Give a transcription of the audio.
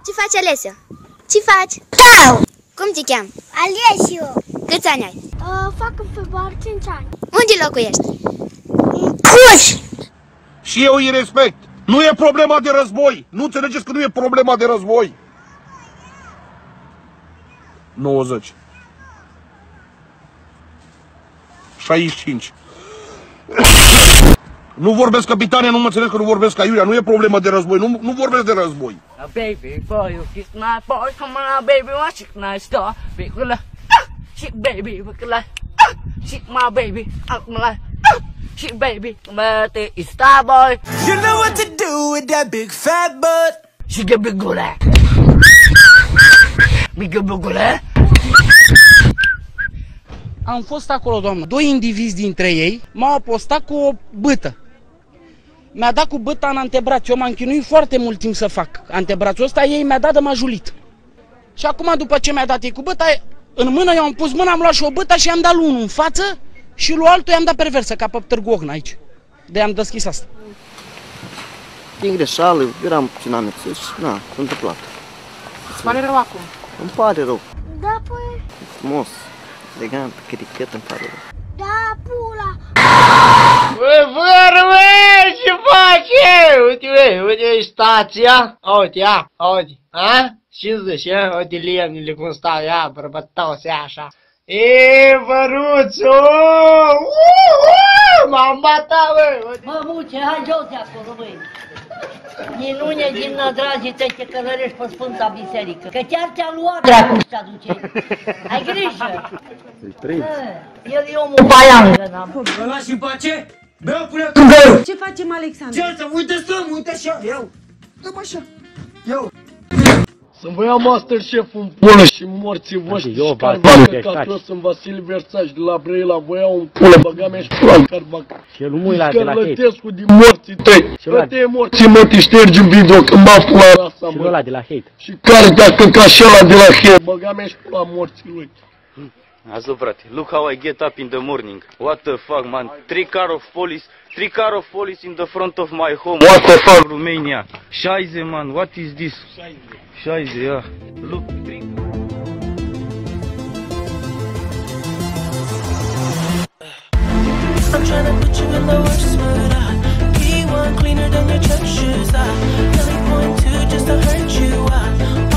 Ce faci, Alesio? Ce faci? Ciao! Cum te cheamă? Alesio! Câți ani ai? Fac în februarie 5 ani. Unde locuiești? Cluj! Și eu îi respect. Nu e problema de război. Nu înțelegeți că nu e problema de război. 90. 65. Nu vorbesc capitane, nu mă înțeles că nu vorbesc aiurea. Nu e problemă de război. Nu vorbesc de război. Baby, for you kiss my boy, come on, baby, watch it, nice star, big la, shit, baby, big la, shit, my baby, out my life, shit, baby, but it's star boy. You know what to do with that big fat butt. She get big gula, big gula. Am fost acolo, doamnă. Doi indivizi dintre ei m-au apostat cu o bâtă. Mi-a dat cu bâta în antebraț. Eu m-am chinuit foarte mult timp să fac antebrațul ăsta, ei mi-a dat de m-a julit. Și acum, după ce mi-a dat ei cu bâta, în mână, eu am pus mâna, am luat și o bâtă și i-am dat lui unul în față și lui altul i-am dat perversă, ca pe Târgu Ocna aici. De-am deschis asta. Din greșeală, eram puțin amețit și na, s-a întâmplat. Îți pare rău acum? Îmi pare rău. Da, păi... Frumos, elegant, crichet, îmi pare rău. Da, pula! Bă, ce faci? Uite, stația. Uite, ia, uite. A? Ce zici, ia? Uite lemnele cum stau, ia, bărbătoase așa. E, băruțu! M-am batat, bă! Mă, muce, hai jos de acolo, băi! Minune din nădrajii tăi te călărești pe Sfânta Biserică, că chiar te-a luat dracu și te-aduce. Ai grijă! El e omul baian. Mă lași în pace? Beau până cu gărul! Ce facem, Alexandru? Ce să uite stăm, uite așa, iau! Dă-mă așa, iau! Să-mi vă ia Masterchef în pulă și morții voștri și care vă căcat, eu sunt Vasile Versaș de la Brăila, vă iau în pulă, băga mea și pula în carbac. Și el nu-i la de la Scărlătescu din morții tăi, că te morții mă, te ștergi în video când mă pula rasa, și mă. ăla de la hate. Și care te-a căcat și ăla de la hate, băga mea și pula morții lui. Azo, frate, look how I get up in the morning. What the fuck, man? Three car of police in the front of my home. What the fuck, Romania? Scheiße, man, what is this? Scheiße, yeah. Look, three... I'm trying to put you in the worst mood. Be one cleaner than your church shoes. Really point to just to hurt you.